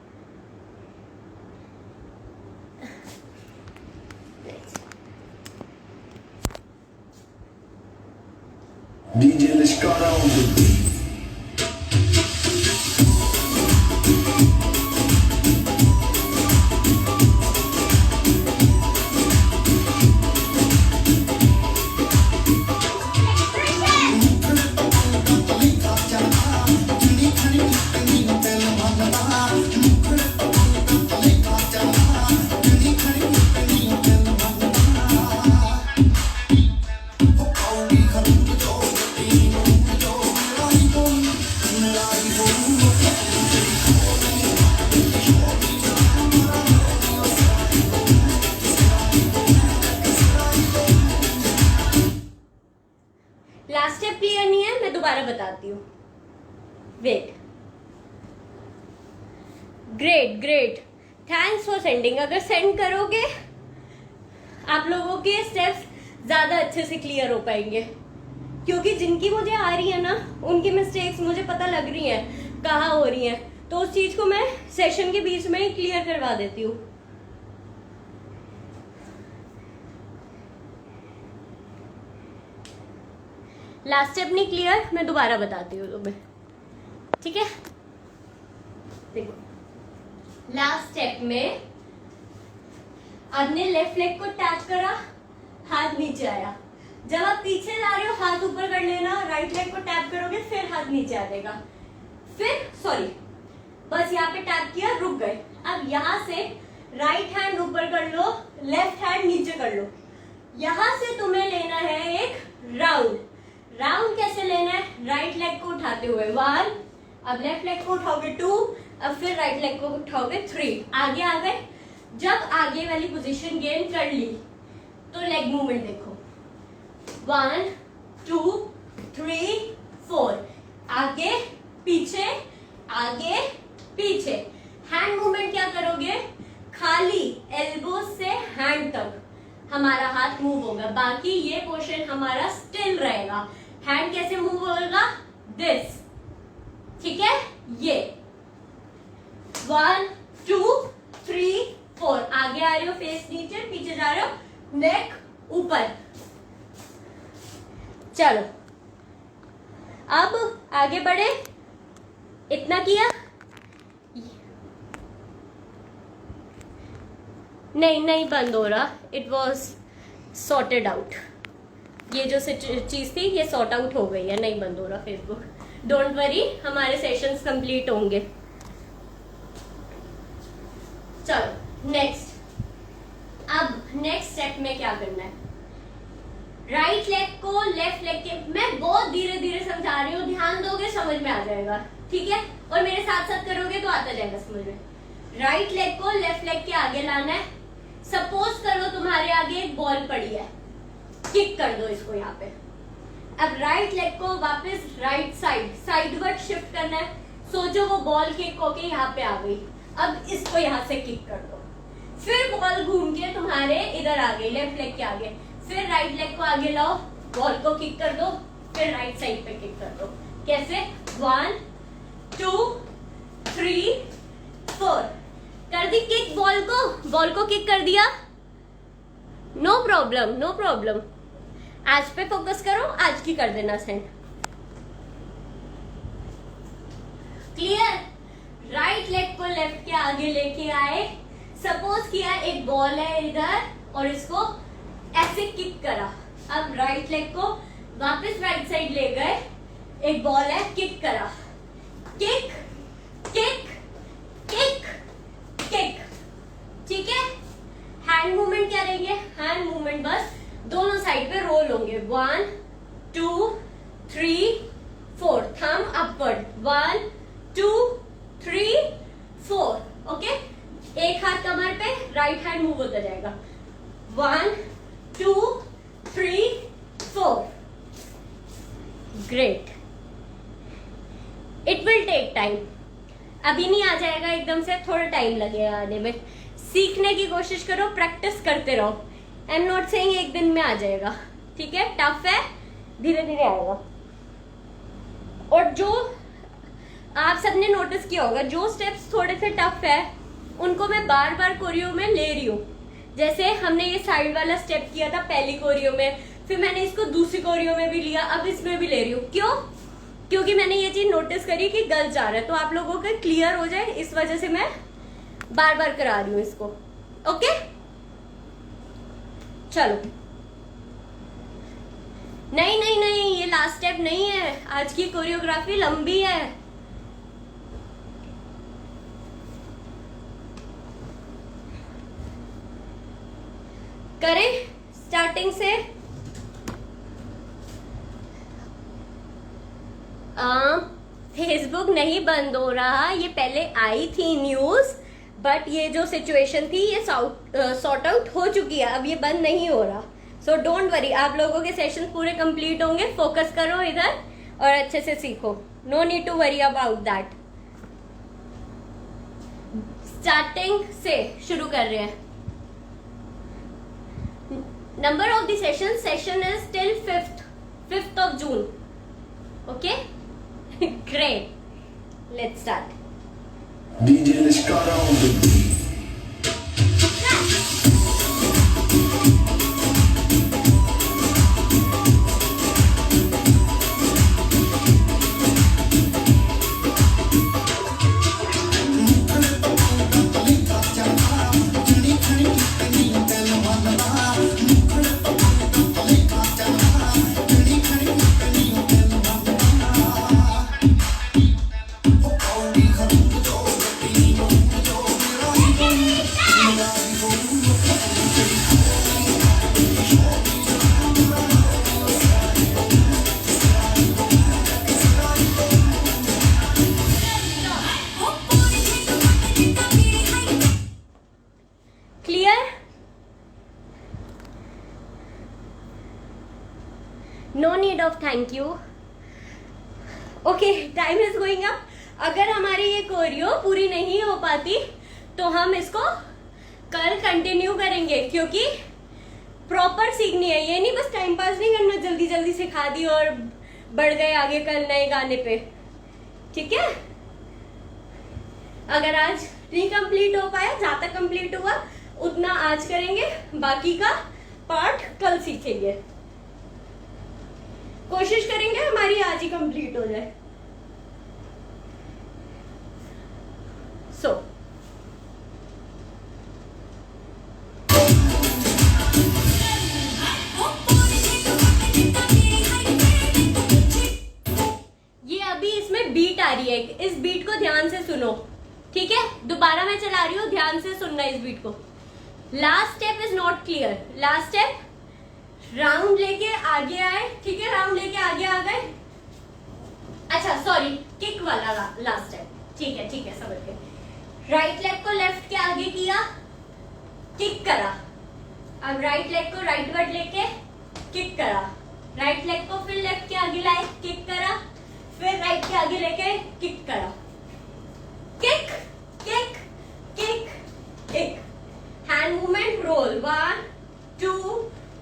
DJ Lishkara on the beat. Last step clear नहीं है, मैं दोबारा बताती हूँ, wait. Great great, thanks for sending. अगर सेंड करोगे आप लोगों के स्टेप्स ज्यादा अच्छे से क्लियर हो पाएंगे, क्योंकि जिनकी मुझे आ रही है ना, उनकी मिस्टेक्स मुझे पता लग रही हैं कहाँ हो रही हैं, तो उस चीज को मैं सेशन के बीच में ही क्लियर करवा देती हूँ। लास्ट स्टेप नहीं क्लियर, मैं दोबारा बताती हूँ तुम्हें। ठीक है, देखो लास्ट स्टेप में आपने लेफ्ट लेग को टैप करा, हाथ नीचे आया। जब आप पीछे जा रहे हो हाथ ऊपर कर लेना, राइट लेग को टैप करोगे फिर हाथ नीचे आ जाएगा। फिर सॉरी, बस यहाँ पे टैप किया, रुक गए। अब यहाँ से राइट हैंड ऊपर कर लो, लेफ्ट हैंड नीचे कर लो। यहाँ से तुम्हें लेना है एक राउंड। राउंड कैसे लेना है? राइट लेग को उठाते हुए 1, अब लेफ्ट लेग को उठाओगे 2, अब फिर राइट लेग को उठाओगे 3। आगे आ गए। जब आगे वाली पोजीशन गेन कर ली तो लेग मूवमेंट देखो, 1 2 3 4, आगे पीछे आगे पीछे। हैंड मूवमेंट क्या करोगे? खाली एल्बो से हैंड तक हमारा हाथ मूव होगा, बाकी ये पोर्शन हमारा स्टिल रहेगा। हैंड कैसे मूव होगा? दिस, ठीक है? ये 1 2 3 4, आगे आ रहे हो, फेस नीचे, पीछे जा रहे हो, नेक ऊपर। चलो अब आगे बढ़े। इतना किया? नहीं बंद हो रहा। It was sorted out. ये जो चीज थी ये सॉर्ट आउट हो गई है, नहीं बंद हो रहा फेसबुक। डोंट वरी, हमारे सेशंस कंप्लीट होंगे। चलो नेक्स्ट। अब नेक्स्ट स्टेप में क्या करना है? राइट लेग को लेफ्ट लेग के, मैं बहुत धीरे धीरे समझा रही हूँ, ध्यान दोगे समझ में आ जाएगा, ठीक है? और मेरे साथ साथ करोगे तो आता जाएगा समझ में। राइट लेग को लेफ्ट लेग के आगे लाना है। सपोज करो तुम्हारे आगे एक बॉल पड़ी है, किक कर दो इसको यहाँ पे। अब राइट लेग को वापस राइट साइडवर्ड शिफ्ट करना है। सोचो वो बॉल किक होके यहाँ पे आ गई, अब इसको यहाँ से किक कर दो। फिर बॉल घूम के तुम्हारे इधर आ गई, लेफ्ट लेग के आगे। फिर राइट लेग को आगे लाओ, बॉल को किक कर दो, फिर राइट साइड पे किक कर दो। कैसे? 1 2 3 4, कर दी किक। बॉल को किक कर दिया। No problem. आज पे फोकस करो, आज की कर देना सेंड। क्लियर? राइट लेग को लेफ्ट के आगे लेके आए। सपोज किया एक बॉल है इधर और इसको ऐसे किक करा। अब राइट लेग को वापस राइट साइड ले गए, एक बॉल है, किक करा, किक किक किक किक, ठीक है? हैंड मूवमेंट क्या रहेंगे? हैंड मूवमेंट बस दोनों साइड पे रोल होंगे। 1 2 3 4, थंब अपवर्ड, 1 2 3 4, ओके? एक हाथ कमर पे, राइट हैंड मूव होता जाएगा। 1 2 3 4, great. It will take time, अभी नहीं आ जाएगा एकदम से, थोड़ा टाइम लगेगा आने में। सीखने की कोशिश करो, प्रैक्टिस करते रहो। आई एम नॉट सेइंग एक दिन में आ जाएगा, ठीक है? टफ है, धीरे धीरे आएगा। और जो आप सबने नोटिस किया होगा, जो स्टेप्स थोड़े से टफ है उनको मैं बार बार कोरियो में ले रही हूँ। जैसे हमने ये साइड वाला स्टेप किया था पहली कोरियो में, फिर मैंने इसको दूसरी कोरियो में भी लिया, अब इसमें भी ले रही हूँ। क्यों? क्योंकि मैंने ये चीज नोटिस करी कि गलत जा रहा है, तो आप लोगों को क्लियर हो जाए, इस वजह से मैं बार बार करा रही हूँ इसको। ओके, चलो। नहीं, ये लास्ट स्टेप नहीं है, आज की कोरियोग्राफी लंबी है। करें स्टार्टिंग से। फेसबुक नहीं बंद हो रहा, ये पहले आई थी न्यूज, बट ये जो सिचुएशन थी ये सॉर्ट आउट हो चुकी है, अब ये बंद नहीं हो रहा। सो डोंट वरी, आप लोगों के सेशन पूरे कंप्लीट होंगे। फोकस करो इधर और अच्छे से सीखो। No need to worry about that. Starting से शुरू कर रहे हैं। Number of the session is till 5th of June. Okay? Great. Let's start. DJ Lishkara on the beat. Of thank you. Okay, time is going up. अगर हमारी ये कोरियो पूरी नहीं हो पाती तो हम इसको कल कंटिन्यू करेंगे, क्योंकि प्रॉपर सीखनी है। ये नहीं बस टाइम पास नहीं करना, जल्दी जल्दी सिखा दी और बढ़ गए आगे कल नए गाने पे, ठीक है। अगर आज नहीं कंप्लीट हो पाया, जहां तक कंप्लीट हुआ उतना आज करेंगे, बाकी का पार्ट कल सीखेंगे। कोशिश करेंगे हमारी आज ही कंप्लीट हो जाए। सो ये अभी इसमें बीट आ रही है, इस बीट को ध्यान से सुनो, ठीक है। दोबारा मैं चला रही हूँ, ध्यान से सुनना इस बीट को। Last step is not clear. Last step round लेके आगे आए, ठीक है, राउंड लेके आगे आ गए। अच्छा सॉरी, किक वाला लास्ट स्टेप, ठीक है ठीक है, समझ गए। राइट लेग को लेफ्ट के आगे किया, किक करा। अब राइट लेग को राइट वर्ड लेके किक करा, राइट लेग को फिर लेफ्ट के आगे लाए, किक करा, फिर राइट के आगे लेके किक करा। Kick kick kick kick, hand movement, roll 1 2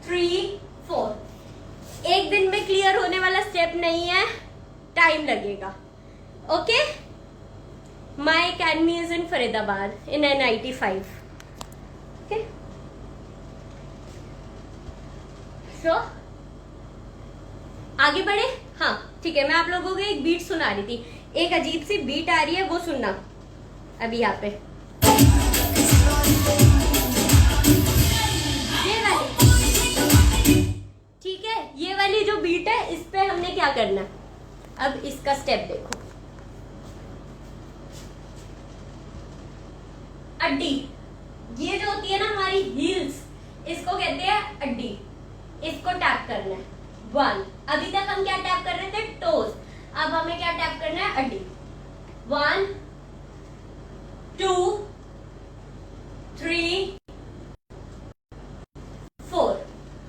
3 4। एक दिन में क्लियर होने वाला स्टेप नहीं है, टाइम लगेगा। Okay, my academy is in Faridabad in NIT 5। Okay, so आगे बढ़े। हाँ ठीक है, मैं आप लोगों को एक बीट सुना रही थी, एक अजीब सी बीट आ रही है, वो सुनना अभी यहाँ पे। ये वाली, ठीक है, ये वाली जो बीट है इस पे हमने क्या करना। अब इसका स्टेप देखो, अड्डी, ये जो होती है ना हमारी हील्स, इसको कहते हैं अड्डी। इसको टैप करना है 1। अभी तक हम क्या टैप कर रहे थे, टोज। अब हमें क्या टैप करना है, अड्डी। 1 2 3 4,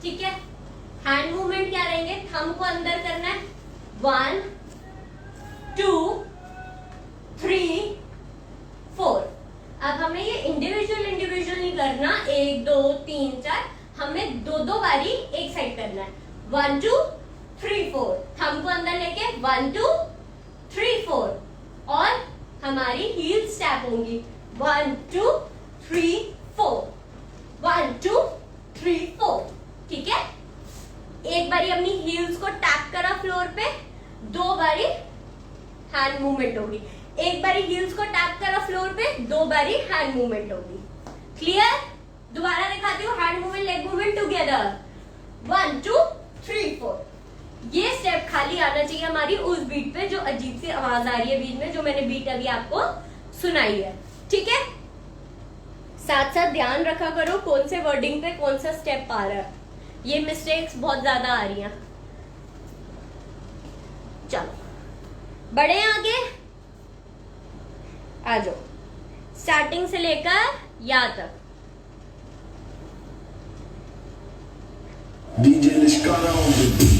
ठीक है। हैंड मूवमेंट क्या रहेंगे, थंब को अंदर करना है, 1 2 3 4। अब हमें ये इंडिविजुअल नहीं करना, 1 2 3 4, हमें दो बारी एक साइड करना है, 1 2 3 4। थंब को अंदर लेके 1 2 3 4, और हमारी हील स्टेप होंगी 1 2 3 4, 1 2 3 4, ठीक है। एक बारी अपनी हील्स को टैप करा फ्लोर पे, 2 बारी हैंड मूवमेंट होगी। एक बारी हील्स को टैप करा फ्लोर पे, 2 बारी हैंड मूवमेंट होगी। क्लियर? दोबारा दिखाती हूँ, hand movement leg movement together, 1 2 3 4। ये स्टेप खाली आना चाहिए हमारी उस बीट पे जो अजीब सी आवाज आ रही है बीच में, जो मैंने बीट अभी आपको सुनाई है, ठीक है। साथ साथ ध्यान रखा करो कौन से वर्डिंग पे कौन सा स्टेप आ रहा है, ये मिस्टेक्स बहुत ज्यादा आ रही हैं। चलो बढ़े आगे, आ जाओ, स्टार्टिंग से लेकर या तक। DJ Nishkara on the beat.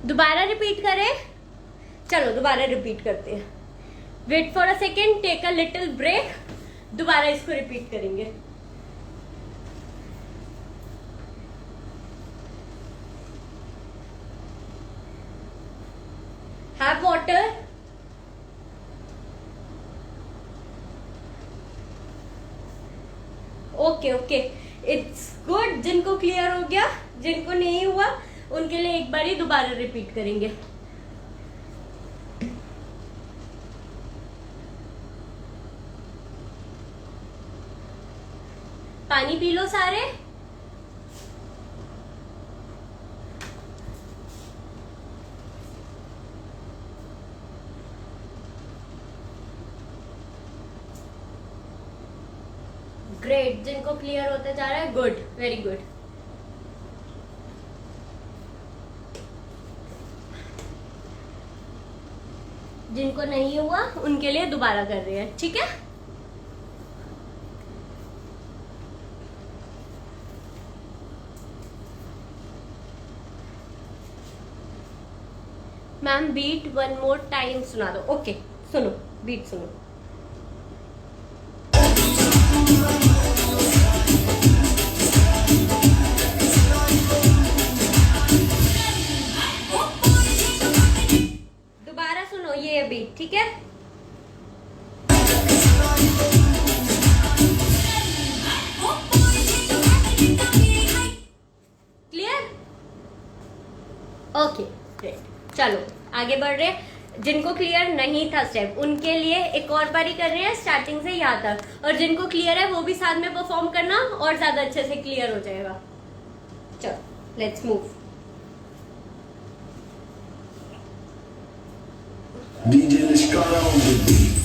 दोबारा रिपीट करें, चलो दोबारा रिपीट करते हैं। Wait for a second, take a little break, दोबारा इसको रिपीट करेंगे। Have water, okay okay. It's good. जिनको क्लियर हो गया, जिनको नहीं हुआ उनके लिए एक बार ही दोबारा रिपीट करेंगे। पानी पी लो सारे। ग्रेट, जिनको क्लियर होता जा रहा है, गुड, वेरी गुड। जिनको नहीं हुआ उनके लिए दोबारा कर रहे हैं, ठीक है। Ma'am beat one more time सुना दो। ओके, सुनो, बीट सुनो। दोबारा सुनो ये बीट, ठीक है। क्लियर? Okay, great. चलो आगे बढ़ रहे हैं। जिनको क्लियर नहीं था स्टेप, उनके लिए एक और बारी कर रहे हैं स्टार्टिंग से यहाँ तक, और जिनको क्लियर है वो भी साथ में परफॉर्म करना और ज्यादा अच्छे से क्लियर हो जाएगा। चलो let's move. DJ Nishkara on the beat.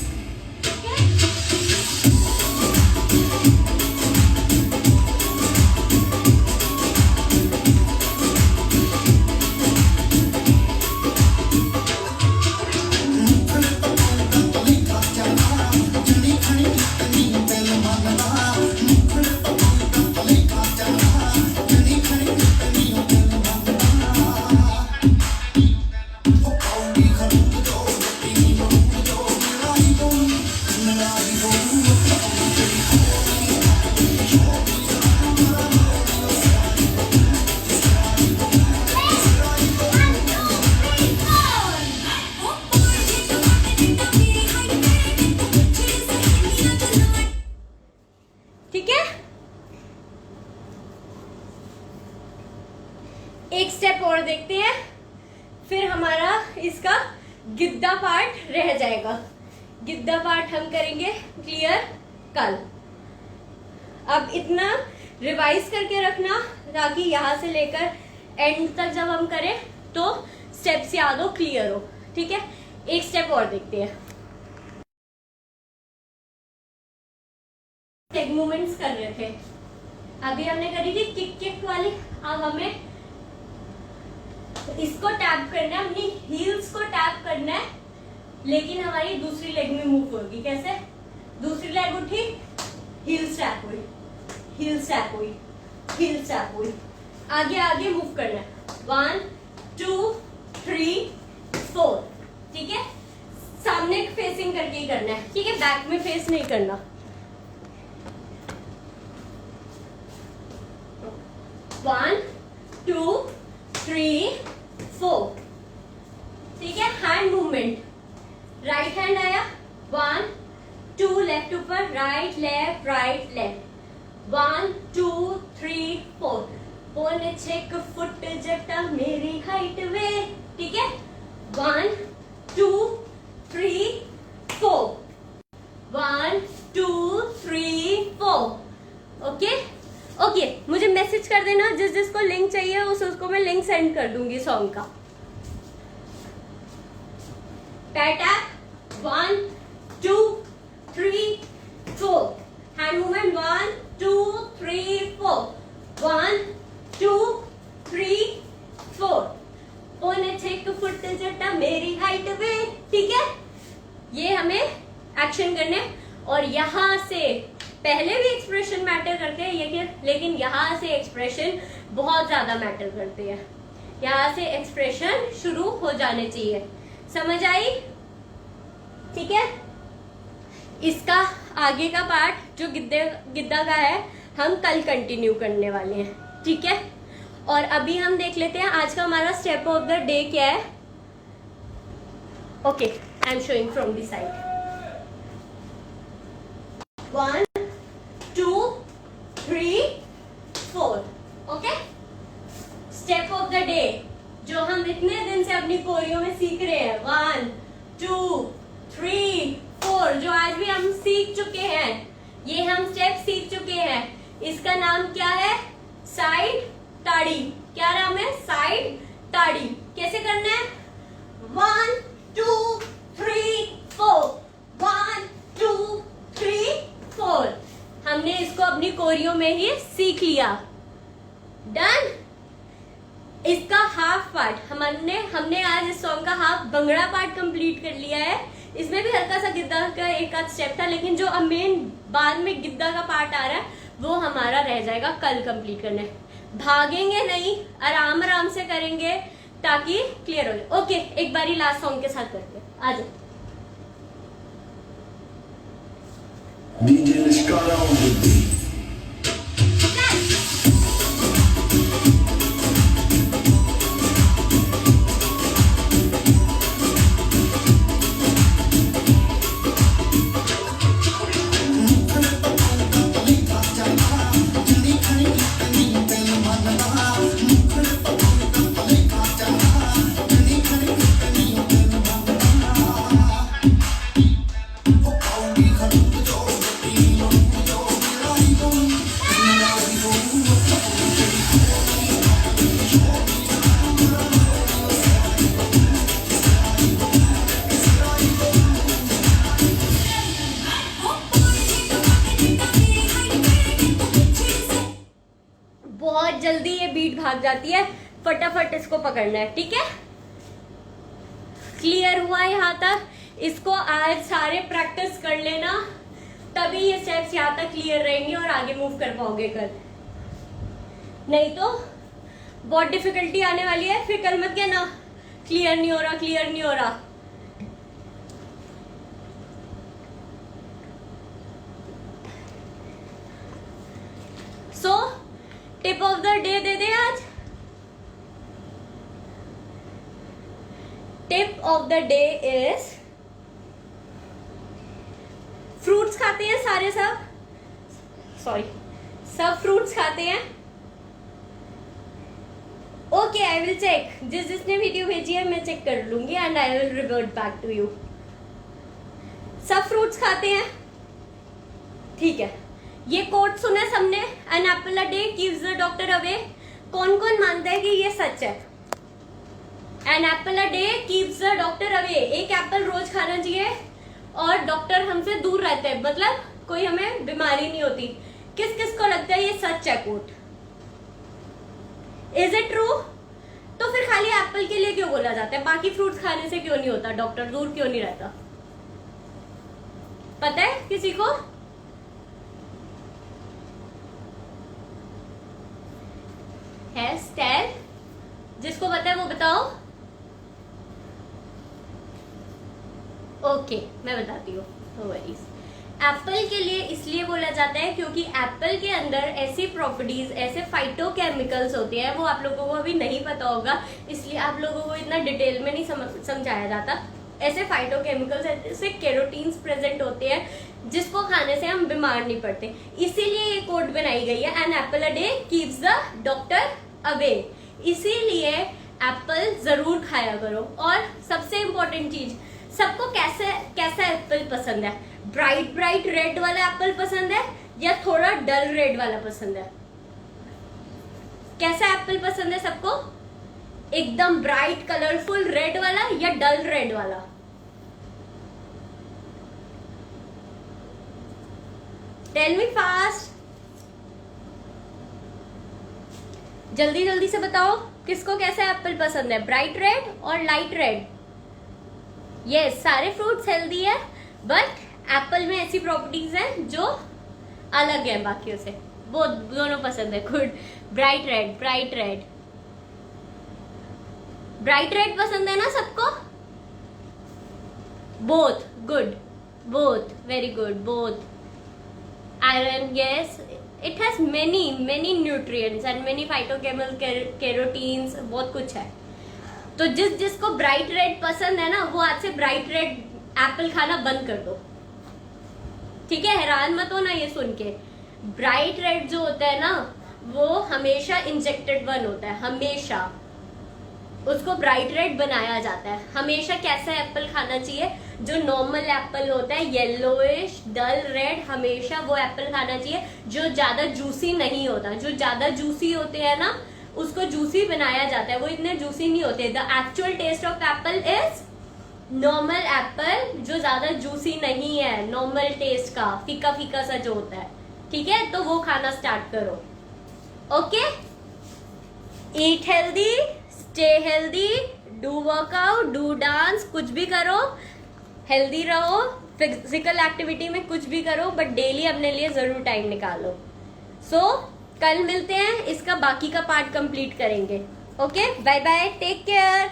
ठीक है, एक स्टेप और देखते हैं, फिर हमारा इसका गिद्दा पार्ट रह जाएगा। गिद्दा पार्ट हम करेंगे क्लियर कल। अब इतना रिवाइज करके रखना ताकि यहां से लेकर एंड तक जब हम करें तो स्टेप्स याद हो, क्लियर हो, ठीक है। एक स्टेप और देखते हैं। लेग मूवमेंट्स कर रहे थे, अभी हमने करी थी किक किक वाली। अब हमें इसको टैप करना है, अपनी हील्स को टैप करना है, लेकिन हमारी दूसरी लेग में मूव होगी। कैसे? दूसरी लेग उठी, हील्स टैप हुई, हील्स टैप हुई, हील्स टैप हुई, आगे आगे मूव करना है। 1 2 3 4, ठीक है। सामने फेसिंग करके ही करना है, ठीक है, बैक में फेस नहीं करना। 1 2 3 4, ठीक है। हैंड मूवमेंट, राइट हैंड आया, 1 2 लेफ्ट ऊपर, राइट लेफ्ट, राइट लेफ्ट, 1 2 3 4, पौने 6 फुट जटा मेरी हाइट वे, ठीक है। 1 2 3 4, 1 2 3 4, ओके ओके। मुझे मैसेज कर देना जिस जिसको लिंक चाहिए, उसको मैं लिंक सेंड कर दूंगी सॉन्ग का। पैर टैप, 1 2 3 4, हैंड मूवमेंट, 1 2 3 4, 1 2 3 4, पौने 6 फुट जटा मेरी हाइट वे, ठीक है। ये हमें एक्शन करने, और यहां से पहले भी एक्सप्रेशन मैटर करते हैं, लेकिन यहाँ से एक्सप्रेशन बहुत ज्यादा मैटर करते हैं। यहाँ से एक्सप्रेशन शुरू हो जाने चाहिए, समझ आई? ठीक है। इसका आगे का पार्ट जो गिद्दा का है हम कल कंटिन्यू करने वाले हैं, ठीक है। और अभी हम देख लेते हैं आज का हमारा स्टेप ऑफ द डे क्या है। Okay, I am showing from the side. 1 2 3 step of the day जो हम इतने दिन से अपनी कोरियो में सीख रहे हैं, 1 2 3 4, जो आज भी हम सीख चुके हैं, ये हम स्टेप सीख चुके हैं। इसका नाम क्या है? साइड ताड़ी। क्या नाम है? साइड ताड़ी। कैसे करना है? 1 2 3 4, 1 2 3 4। हमने इसको अपनी कोरियो में ही सीख लिया। डन। इसका हाफ पार्ट हमने आज इस सॉन्ग का हाफ भंगड़ा पार्ट कंप्लीट कर लिया है। इसमें भी हल्का सा गिद्दा का एक आध स्टेप था, लेकिन जो अब मेन बाद में गिद्दा का पार्ट आ रहा है वो हमारा रह जाएगा कल कंप्लीट करने। भागेंगे नहीं, आराम आराम से करेंगे ताकि क्लियर हो जाए। ओके, एक बारी लास्ट सॉन्ग के साथ करते हैं। आ जाओ। DJ Liskara on the beat. बहुत जल्दी ये बीट भाग जाती है, फटाफट इसको पकड़ना है। ठीक है, क्लियर हुआ यहाँ तक? इसको आज सारे प्रैक्टिस कर लेना, तभी ये स्टेप्स यहाँ तक क्लियर रहेंगे और आगे मूव कर पाओगे कल। नहीं तो बहुत डिफिकल्टी आने वाली है, फिर कल मत कहना क्लियर नहीं हो रहा, क्लियर नहीं हो रहा। So tip of the day दे दे आज। Tip of the day is, fruits खाते हैं सारे, सब फ्रूट्स खाते हैं। Okay, I will check. जिसने वीडियो भेजी है मैं चेक कर लूंगी and I will revert back to you. सब फ्रूट्स खाते हैं, ठीक है। ये कोट सुना सबने, an apple a day keeps the doctor away. कौन कौन मानता है कि ये सच है? An apple a day keeps the doctor away. एक एप्पल रोज खाना चाहिए और डॉक्टर हमसे दूर रहते हैं, मतलब कोई हमें बीमारी नहीं होती। किस किस को लगता है ये सच है कोट? Is it true? तो फिर खाली एप्पल के लिए क्यों बोला जाता है? बाकी फ्रूट्स खाने से क्यों नहीं होता? डॉक्टर दूर क्यों नहीं रहता? पता है किसी को? है स्टेल? जिसको पता है वो बताओ। ओके, मैं बताती हूँ, नो वरीज। एप्पल के लिए इसलिए बोला जाता है क्योंकि एप्पल के अंदर ऐसी प्रॉपर्टीज, ऐसे फाइटोकेमिकल्स होते हैं, वो आप लोगों को अभी नहीं पता होगा, इसलिए आप लोगों को इतना डिटेल में नहीं समझाया जाता। ऐसे फाइटोकेमिकल्स, ऐसे कैरोटीन्स प्रेजेंट होते हैं जिसको खाने से हम बीमार नहीं पड़ते। इसीलिए ये कोट बनाई गई है, an apple a day keeps the doctor away. इसीलिए एप्पल जरूर खाया करो। और सबसे इम्पोर्टेंट चीज, सबको कैसा एप्पल पसंद है? ब्राइट रेड वाला एप्पल पसंद है या थोड़ा डल रेड वाला पसंद है? कैसा एप्पल पसंद है सबको? एकदम ब्राइट कलरफुल रेड वाला या डल रेड वाला? टेल मी फास्ट, जल्दी जल्दी से बताओ किसको कैसा एप्पल पसंद है, ब्राइट रेड और लाइट रेड? यस, सारे फ्रूट्स हेल्दी है, बट एप्पल में ऐसी प्रॉपर्टीज हैं जो अलग है बाकियों से, वो दोनों पसंद है। Good, bright red, bright red, bright red पसंद है ना सबको? Both, good, both, very good, both. Iron, yes, it has many nutrients and many phytochemical, carotenes, बहुत कुछ है। तो जिसको ब्राइट रेड पसंद है ना, वो आज से ब्राइट रेड एप्पल खाना बंद कर दो, ठीक है? हैरान मत हो ना ये सुन के। ब्राइट रेड जो होता है ना, वो हमेशा इंजेक्टेड वन होता है, हमेशा उसको ब्राइट रेड बनाया जाता है। हमेशा कैसा एप्पल खाना चाहिए, जो नॉर्मल एप्पल होता है येलोइश डल रेड, हमेशा वो एप्पल खाना चाहिए जो ज्यादा जूसी नहीं होता। जो ज्यादा जूसी होते हैं ना उसको जूसी बनाया जाता है, वो इतने जूसी नहीं होते। The actual taste of apple is normal apple, जो ज्यादा जूसी नहीं है, नॉर्मल टेस्ट का फीका फीका सा जो होता है। ठीक है, तो वो खाना स्टार्ट करो। Okay, eat healthy, stay healthy, do workout, do dance, कुछ भी करो, हेल्दी रहो, फिजिकल एक्टिविटी में कुछ भी करो, बट डेली अपने लिए जरूर टाइम निकालो। सो कल मिलते हैं, इसका बाकी का पार्ट कंप्लीट करेंगे। Okay, bye bye, take care.